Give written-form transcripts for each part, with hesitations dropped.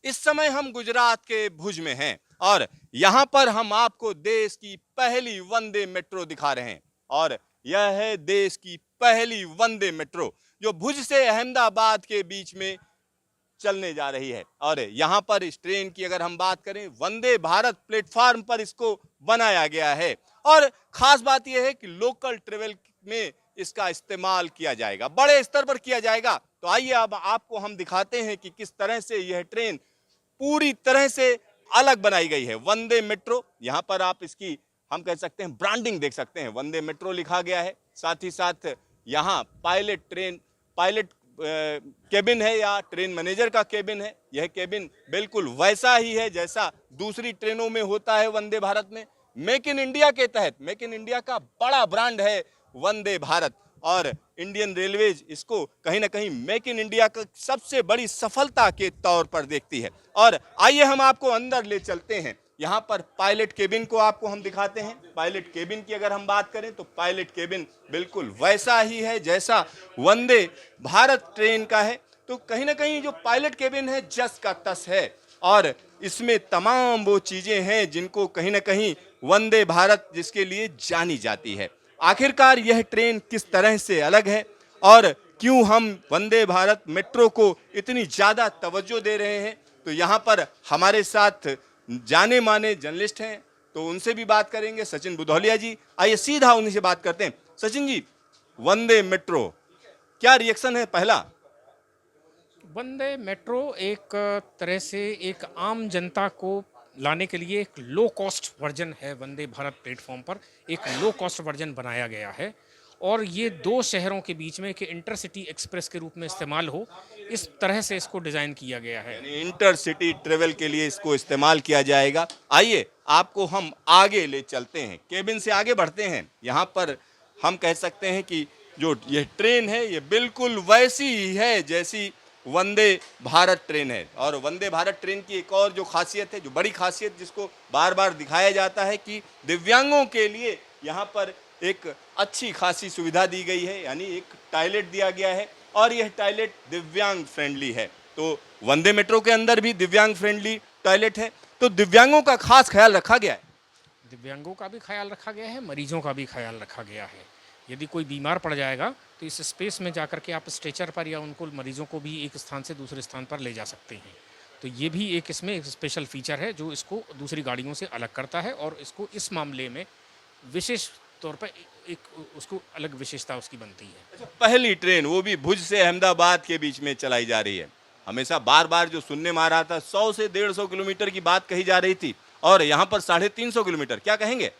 इस समय हम गुजरात के भुज में हैं और यहाँ पर हम आपको देश की पहली वंदे मेट्रो दिखा रहे हैं। और यह है देश की पहली वंदे मेट्रो जो भुज से अहमदाबाद के बीच में चलने जा रही है। और यहाँ पर इस ट्रेन की अगर हम बात करें, वंदे भारत प्लेटफार्म पर इसको बनाया गया है। और खास बात यह है कि लोकल ट्रेवल में इसका इस्तेमाल किया जाएगा, बड़े स्तर पर किया जाएगा। तो आइए अब आपको हम दिखाते हैं कि किस तरह से यह ट्रेन पूरी तरह से अलग बनाई गई है। वंदे मेट्रो, यहाँ पर आप इसकी हम कह सकते हैं ब्रांडिंग देख सकते हैं, वंदे मेट्रो लिखा गया है। साथ ही साथ यहाँ पायलट केबिन है या ट्रेन मैनेजर का केबिन है। यह केबिन बिल्कुल वैसा ही है जैसा दूसरी ट्रेनों में होता है वंदे भारत में। मेक इन इंडिया के तहत, मेक इन इंडिया का बड़ा ब्रांड है वंदे भारत, और इंडियन रेलवेज इसको कहीं ना कहीं मेक इन इंडिया का सबसे बड़ी सफलता के तौर पर देखती है। और आइए हम आपको अंदर ले चलते हैं। यहाँ पर पायलट केबिन को आपको हम दिखाते हैं। पायलट केबिन की अगर हम बात करें तो पायलट केबिन बिल्कुल वैसा ही है जैसा वंदे भारत ट्रेन का है। तो कहीं ना कहीं जो पायलट केबिन है जस का तस है, और इसमें तमाम वो चीजें हैं जिनको कहीं ना कहीं वंदे भारत जिसके लिए जानी जाती है। आखिरकार यह ट्रेन किस तरह से अलग है और क्यों हम वंदे भारत मेट्रो को इतनी ज्यादा तवज्जो दे रहे हैं, तो यहाँ पर हमारे साथ जाने माने जर्नलिस्ट हैं, तो उनसे भी बात करेंगे। सचिन बुधौलिया जी, आइए सीधा उन्हीं से बात करते हैं। सचिन जी, वंदे मेट्रो क्या रिएक्शन है पहला? वंदे मेट्रो एक तरह से एक आम जनता को लाने के लिए एक लो कॉस्ट वर्जन है। वंदे भारत प्लेटफॉर्म पर एक लो कॉस्ट वर्जन बनाया गया है और ये दो शहरों के बीच में एक इंटरसिटी एक्सप्रेस के रूप में इस्तेमाल हो, इस तरह से इसको डिज़ाइन किया गया है। यानी इंटरसिटी ट्रेवल के लिए इसको इस्तेमाल किया जाएगा। आइए आपको हम आगे ले चलते हैं, केबिन से आगे बढ़ते हैं। यहाँ पर हम कह सकते हैं कि जो ये ट्रेन है ये बिल्कुल वैसी ही है जैसी वंदे भारत ट्रेन है। और वंदे भारत ट्रेन की एक और जो खासियत है, जो बड़ी खासियत जिसको बार बार दिखाया जाता है, कि दिव्यांगों के लिए यहाँ पर एक अच्छी खासी सुविधा दी गई है, यानी एक टॉयलेट दिया गया है और यह टॉयलेट दिव्यांग फ्रेंडली है। तो वंदे मेट्रो के अंदर भी दिव्यांग फ्रेंडली टॉयलेट है, तो दिव्यांगों का खास ख्याल रखा गया है। दिव्यांगों का भी ख्याल रखा गया है, मरीजों का भी ख्याल रखा गया है। यदि कोई बीमार पड़ जाएगा तो इस स्पेस में जाकर के आप स्ट्रेचर पर या उनको मरीजों को भी एक स्थान से दूसरे स्थान पर ले जा सकते हैं। तो ये भी एक इसमें एक स्पेशल फीचर है जो इसको दूसरी गाड़ियों से अलग करता है और इसको इस मामले में विशेष तौर पर एक उसको अलग विशेषता उसकी बनती है। अच्छा, पहली ट्रेन वो भी भुज से अहमदाबाद के बीच में चलाई जा रही है। हमेशा बार बार जो सुनने में आ रहा था 100 से 150 किलोमीटर की बात कही जा रही थी, और यहाँ पर 350 किलोमीटर, क्या कहेंगे?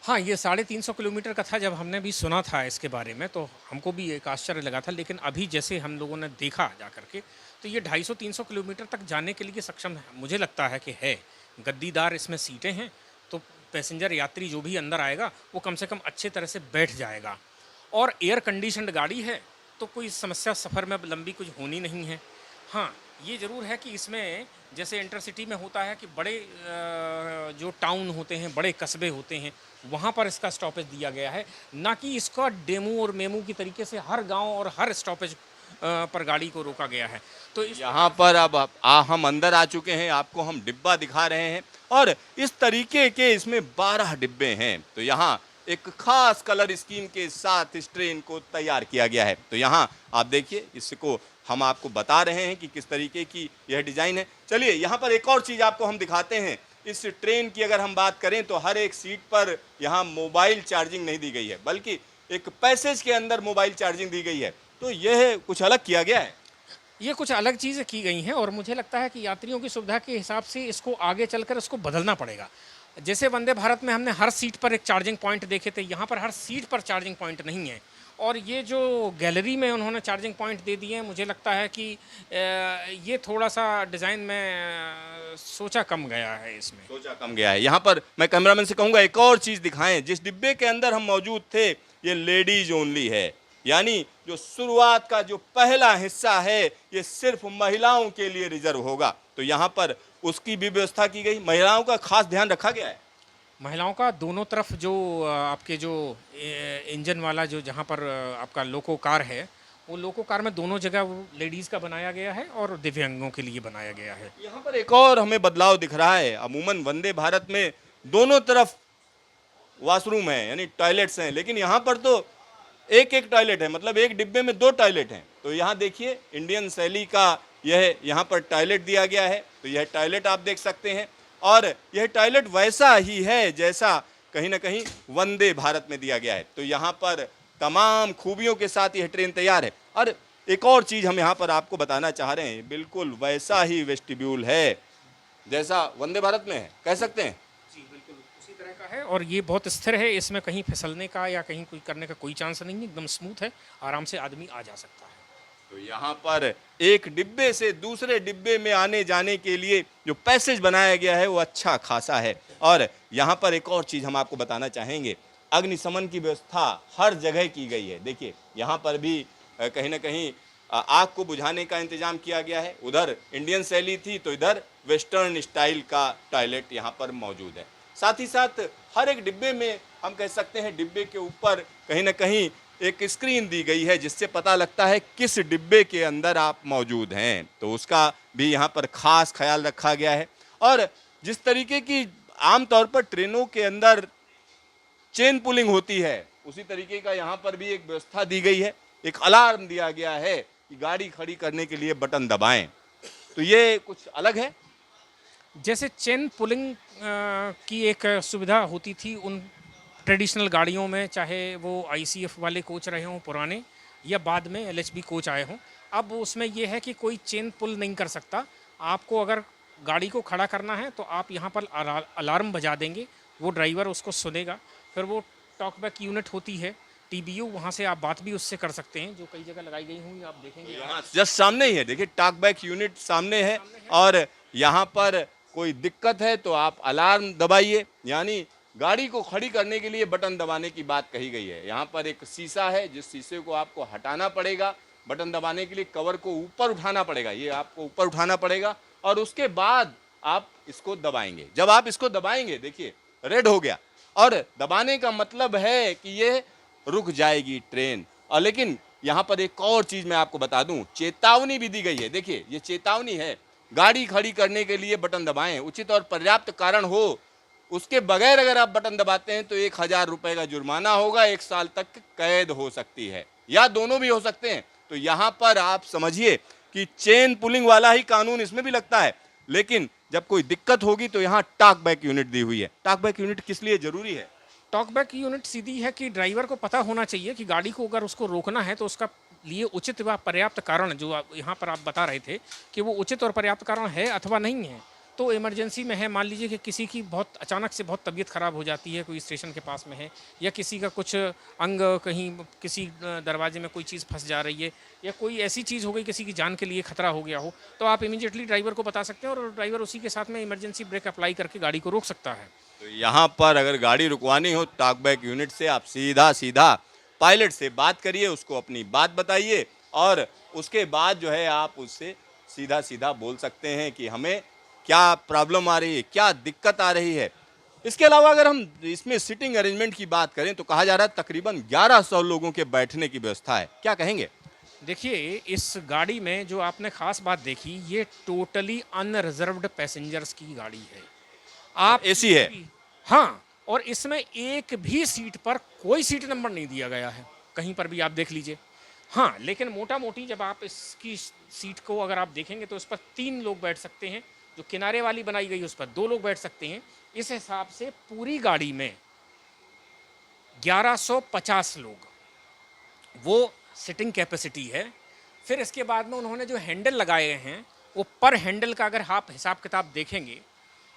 हाँ, ये 350 किलोमीटर का था। जब हमने भी सुना था इसके बारे में तो हमको भी एक आश्चर्य लगा था, लेकिन अभी जैसे हम लोगों ने देखा जा कर के तो ये 250-300 किलोमीटर तक जाने के लिए सक्षम है, मुझे लगता है कि है। गद्दीदार इसमें सीटें हैं तो पैसेंजर यात्री जो भी अंदर आएगा वो कम से कम अच्छे तरह से बैठ जाएगा, और एयर कंडीशन्ड गाड़ी है तो कोई समस्या सफ़र में लंबी कुछ होनी नहीं है। हाँ, ये ज़रूर है कि इसमें जैसे इंटरसिटी में होता है कि बड़े जो टाउन होते हैं, बड़े कस्बे होते हैं, वहाँ पर इसका स्टॉपेज दिया गया है, ना कि इसका डेमू और मेमू की तरीके से हर गांव और हर स्टॉपेज पर गाड़ी को रोका गया है। तो इस यहाँ पर अब हम अंदर आ चुके हैं, आपको हम डिब्बा दिखा रहे हैं, और इस तरीके के इसमें 12 डिब्बे हैं। तो यहाँ एक खास कलर स्कीम के साथ इस ट्रेन को तैयार किया गया है। तो यहाँ आप देखिए, इसको हम आपको बता रहे हैं कि किस तरीके की यह डिज़ाइन है। चलिए यहाँ पर एक और चीज़ आपको हम दिखाते हैं। इस ट्रेन की अगर हम बात करें तो हर एक सीट पर यहाँ मोबाइल चार्जिंग नहीं दी गई है, बल्कि एक पैसेज के अंदर मोबाइल चार्जिंग दी गई है। तो यह कुछ अलग किया गया है। ये कुछ अलग चीज़ें की गई हैं और मुझे लगता है कि यात्रियों की सुविधा के हिसाब से इसको आगे चलकर इसको बदलना पड़ेगा। जैसे वंदे भारत में हमने हर सीट पर एक चार्जिंग पॉइंट देखे थे, यहाँ पर हर सीट पर चार्जिंग पॉइंट नहीं है, और ये जो गैलरी में उन्होंने चार्जिंग पॉइंट दे दिए हैं, मुझे लगता है कि ये थोड़ा सा डिज़ाइन में सोचा कम गया है, इसमें सोचा कम गया है। यहाँ पर मैं कैमरामैन से कहूँगा एक और चीज़ दिखाएं। जिस डिब्बे के अंदर हम मौजूद थे ये लेडीज ओनली है, यानी जो शुरुआत का जो पहला हिस्सा है ये सिर्फ महिलाओं के लिए रिजर्व होगा। तो यहाँ पर उसकी भी व्यवस्था की गई, महिलाओं का खास ध्यान रखा गया है। महिलाओं का दोनों तरफ जो आपके जो इंजन वाला जो जहाँ पर आपका लोको कार है वो लोको कार में दोनों जगह वो लेडीज़ का बनाया गया है और दिव्यांगों के लिए बनाया गया है। यहाँ पर एक और हमें बदलाव दिख रहा है। अमूमन वंदे भारत में दोनों तरफ वॉशरूम है, यानी टॉयलेट्स हैं, लेकिन यहाँ पर तो एक एक टॉयलेट है, मतलब एक डिब्बे में 2 टॉयलेट हैं। तो यहाँ देखिए इंडियन शैली का यह यहाँ पर टॉयलेट दिया गया है। तो यह टॉयलेट आप देख सकते हैं और यह टॉयलेट वैसा ही है जैसा कहीं ना कहीं वंदे भारत में दिया गया है। तो यहाँ पर तमाम खूबियों के साथ यह ट्रेन तैयार है। और एक और चीज़ हम यहाँ पर आपको बताना चाह रहे हैं, बिल्कुल वैसा ही वेस्टिब्यूल है जैसा वंदे भारत में है, कह सकते हैं। जी बिल्कुल उसी तरह का है और ये बहुत स्थिर है, इसमें कहीं फिसलने का या कहीं कोई करने का कोई चांस नहीं है, एकदम स्मूथ है, आराम से आदमी आ जा सकता है। तो यहाँ पर एक डिब्बे से दूसरे डिब्बे में आने जाने के लिए जो पैसेज बनाया गया है वो अच्छा खासा है। और यहाँ पर एक और चीज़ हम आपको बताना चाहेंगे, अग्निशमन की व्यवस्था हर जगह की गई है। देखिए यहाँ पर भी कहीं ना कहीं आग को बुझाने का इंतजाम किया गया है। उधर इंडियन शैली थी तो इधर वेस्टर्न स्टाइल का टॉयलेट यहाँ पर मौजूद है। साथ ही साथ हर एक डिब्बे में हम कह सकते हैं डिब्बे के ऊपर कहीं ना कहीं एक स्क्रीन दी गई है जिससे पता लगता है किस डिब्बे के अंदर आप मौजूद हैं। तो उसका भी यहाँ पर खास ख्याल रखा गया है। और जिस तरीके की आमतौर पर ट्रेनों के अंदर चेन पुलिंग होती है, उसी तरीके का यहाँ पर भी एक व्यवस्था दी गई है। एक अलार्म दिया गया है कि गाड़ी खड़ी करने के लिए बटन दबाएं। तो ये कुछ अलग है। जैसे चेन पुलिंग की एक सुविधा होती थी उन ट्रेडिशनल गाड़ियों में, चाहे वो आईसीएफ वाले कोच रहे हों पुराने या बाद में एलएचबी कोच आए हों। अब उसमें यह है कि कोई चेन पुल नहीं कर सकता। आपको अगर गाड़ी को खड़ा करना है तो आप यहाँ पर अलार्म बजा देंगे, वो ड्राइवर उसको सुनेगा, फिर वो टॉकबैक यूनिट होती है टीबीयू, वहाँ से आप बात भी उससे कर सकते हैं, जो कई जगह लगाई गई होंगी, आप देखेंगे। यहाँ जस्ट सामने ही है, देखिए टॉकबैक यूनिट सामने है। और यहाँ पर कोई दिक्कत है तो आप अलार्म दबाइए, यानी गाड़ी को खड़ी करने के लिए बटन दबाने की बात कही गई है। यहाँ पर एक शीशा है जिस शीशे को आपको हटाना पड़ेगा, बटन दबाने के लिए कवर को ऊपर उठाना पड़ेगा, ये आपको ऊपर उठाना पड़ेगा और उसके बाद आप इसको दबाएंगे। जब आप इसको दबाएंगे देखिए रेड हो गया, और दबाने का मतलब है कि ये रुक जाएगी ट्रेन। और लेकिन यहाँ पर एक और चीज़ मैं आपको बता दूं, चेतावनी भी दी गई है। देखिए ये चेतावनी है, गाड़ी खड़ी करने के लिए बटन दबाएं, उचित और पर्याप्त कारण हो, उसके बगैर अगर आप बटन दबाते हैं तो 1000 रुपये का जुर्माना होगा, 1 साल तक कैद हो सकती है, या दोनों भी हो सकते हैं। तो यहाँ पर आप समझिए कि चेन पुलिंग वाला ही कानून इसमें भी लगता है। लेकिन जब कोई दिक्कत होगी तो यहाँ टॉक बैक यूनिट दी हुई है। टॉक बैक यूनिट किस लिए जरूरी है? टॉकबैक यूनिट सीधी है कि ड्राइवर को पता होना चाहिए कि गाड़ी को अगर उसको रोकना है तो उसका लिए उचित व पर्याप्त कारण, जो यहाँ पर आप बता रहे थे कि वो उचित और पर्याप्त कारण है अथवा नहीं है। तो इमरजेंसी में है, मान लीजिए कि किसी की बहुत अचानक से बहुत तबीयत ख़राब हो जाती है, कोई स्टेशन के पास में है, या किसी का कुछ अंग कहीं किसी दरवाजे में कोई चीज़ फंस जा रही है, या कोई ऐसी चीज़ हो गई किसी की जान के लिए खतरा हो गया हो, तो आप इमीडिएटली ड्राइवर को बता सकते हैं और ड्राइवर उसी के साथ में इमरजेंसी ब्रेक अप्लाई करके गाड़ी को रोक सकता है। तो यहाँ पर अगर गाड़ी रुकवानी हो टॉकबैक यूनिट से आप सीधा सीधा पायलट से बात करिए, उसको अपनी बात बताइए और उसके बाद जो है आप उससे सीधा सीधा बोल सकते हैं कि हमें क्या प्रॉब्लम आ रही है, क्या दिक्कत आ रही है। इसके अलावा अगर हम इसमें सिटिंग अरेंजमेंट की बात करें तो कहा जा रहा है तकरीबन 1100 लोगों के बैठने की व्यवस्था है, क्या कहेंगे? देखिए इस गाड़ी में जो आपने खास बात देखी, ये टोटली अनरिजर्व्ड पैसेंजर्स की गाड़ी है। आप एसी है? हाँ, और इसमें एक भी सीट पर कोई सीट नंबर नहीं दिया गया है, कहीं पर भी आप देख लीजिए। हाँ, लेकिन मोटा मोटी जब आप इसकी सीट को अगर आप देखेंगे तो उस पर 3 लोग बैठ सकते हैं, जो किनारे वाली बनाई गई उस पर 2 लोग बैठ सकते हैं। इस हिसाब से पूरी गाड़ी में 1150 लोग वो सिटिंग कैपेसिटी है। फिर इसके बाद में उन्होंने जो हैंडल लगाए हैं वो पर हैंडल का अगर आप हिसाब किताब देखेंगे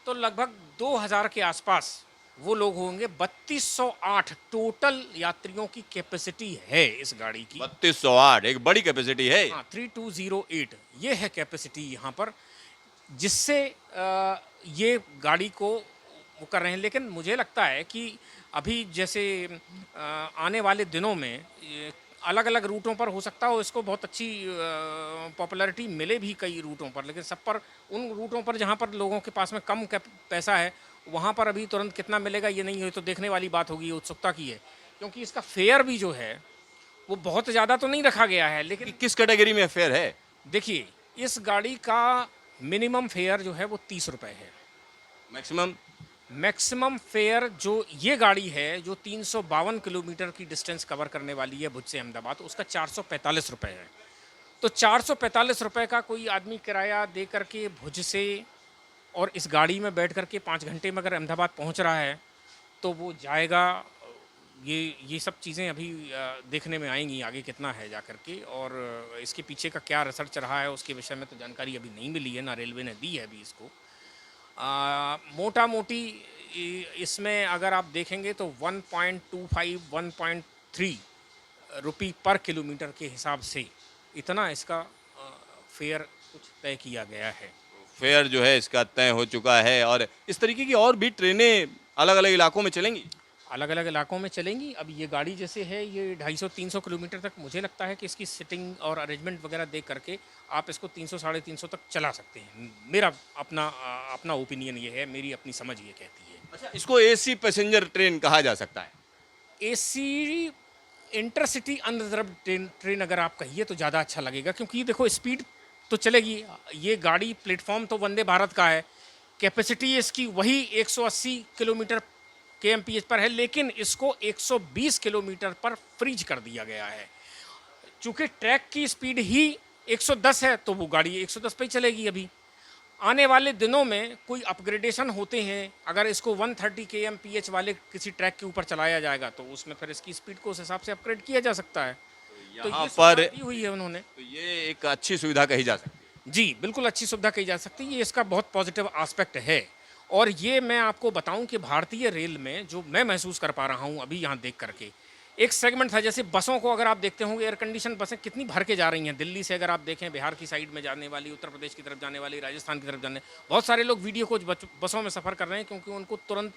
तो लगभग 2000 के आसपास वो लोग होंगे। 3208 टोटल यात्रियों की कैपेसिटी है इस गाड़ी की। 3208 एक बड़ी कैपेसिटी है। हाँ, 3208 ये है कैपेसिटी यहाँ पर, जिससे ये गाड़ी को वो कर रहे हैं। लेकिन मुझे लगता है कि अभी जैसे आने वाले दिनों में अलग अलग रूटों पर हो सकता हो इसको बहुत अच्छी पॉपुलैरिटी मिले भी कई रूटों पर, लेकिन सब पर उन रूटों पर जहाँ पर लोगों के पास में कम पैसा है वहाँ पर अभी तुरंत कितना मिलेगा ये नहीं है, तो देखने वाली बात होगी, उत्सुकता की है। क्योंकि इसका फेयर भी जो है वो बहुत ज़्यादा तो नहीं रखा गया है, लेकिन किस कैटेगरी में फेयर है? देखिए इस गाड़ी का मिनिमम फेयर जो है वो 30 रुपये है। मैक्सिमम? मैक्सिमम फेयर जो ये गाड़ी है जो 352 किलोमीटर की डिस्टेंस कवर करने वाली है भुज से अहमदाबाद, उसका 445 रुपये है। तो 445 रुपये का कोई आदमी किराया दे करके भुज से और इस गाड़ी में बैठ करके 5 घंटे में अगर अहमदाबाद पहुंच रहा है तो वो जाएगा। ये सब चीज़ें अभी देखने में आएंगी आगे कितना है जा करके, और इसके पीछे का क्या रिसर्च रहा है उसके विषय में तो जानकारी अभी नहीं मिली है, ना रेलवे ने दी है अभी इसको। मोटा मोटी इसमें अगर आप देखेंगे तो 1.25 1.3 रुपये पर किलोमीटर के हिसाब से इतना इसका फेयर कुछ तय किया गया है। फेयर जो है इसका तय हो चुका है, और इस तरीके की और भी ट्रेनें अलग अलग इलाकों में चलेंगी? अलग अलग इलाकों में चलेंगी। अब ये गाड़ी जैसे है ये 250-300 किलोमीटर तक मुझे लगता है कि इसकी सिटिंग और अरेंजमेंट वगैरह देख करके आप इसको 300-350 तक चला सकते हैं। मेरा अपना ओपिनियन ये है, मेरी अपनी समझ ये कहती है। अच्छा, इसको एसी पैसेंजर ट्रेन कहा जा सकता है? एसी इंटरसिटी अनरिजर्व ट्रेन अगर आप कहिए तो ज़्यादा अच्छा लगेगा, क्योंकि देखो स्पीड तो चलेगी। ये गाड़ी प्लेटफॉर्म तो वंदे भारत का है, कैपेसिटी इसकी वही 180 किलोमीटर kmph पर है, लेकिन इसको 120 किलोमीटर पर फ्रीज कर दिया गया है। चूँकि ट्रैक की स्पीड ही 110 है तो वो गाड़ी 110 पे ही चलेगी। अभी आने वाले दिनों में कोई अपग्रेडेशन होते हैं, अगर इसको 130 kmph वाले किसी ट्रैक के ऊपर चलाया जाएगा तो उसमें फिर इसकी स्पीड को उस हिसाब से अपग्रेड किया जा सकता है। तो यहाँ ये पर सुविधा दी हुई है उन्होंने। तो ये एक अच्छी सुविधा कही जा सकती है। जी बिल्कुल अच्छी सुविधा कही जा सकती है, ये इसका बहुत पॉजिटिव एस्पेक्ट है। और ये मैं आपको बताऊं कि भारतीय रेल में जो मैं महसूस कर पा रहा हूं अभी यहाँ देख करके, एक सेगमेंट था जैसे बसों को अगर आप देखते होंगे, एयर कंडीशन बसें कितनी भर के जा रही हैं। दिल्ली से अगर आप देखें बिहार की साइड में जाने वाली, उत्तर प्रदेश की तरफ जाने वाली, राजस्थान की तरफ जाने, बहुत सारे लोग वीडियो को बसों में सफ़र कर रहे हैं, क्योंकि उनको तुरंत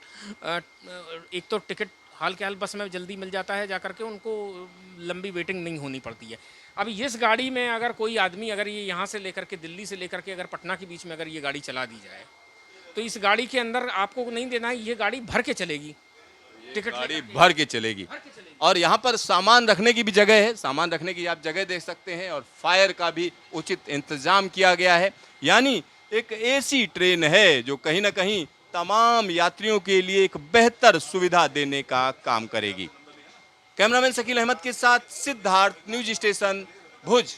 एक तो टिकट हाल के हाल बस में जल्दी मिल जाता है, जा करके उनको लंबी वेटिंग नहीं होनी पड़ती है। अब इस गाड़ी में अगर कोई आदमी अगर ये यहाँ से लेकर के दिल्ली से लेकर के अगर पटना के बीच में अगर ये गाड़ी चला दी जाए तो इस गाड़ी के अंदर आपको नहीं देना है, ये गाड़ी भर के चलेगी। टिकट गाड़ी भर के चलेगी। और यहाँ पर सामान रखने की भी जगह है, सामान रखने की आप जगह देख सकते हैं, और फायर का भी उचित इंतजाम किया गया है। यानी एक एसी ट्रेन है जो कहीं ना कहीं तमाम यात्रियों के लिए एक बेहतर सुविधा देने का काम करेगी। कैमरामैन शकील अहमद के साथ सिद्धार्थ, न्यूज स्टेशन, भुज।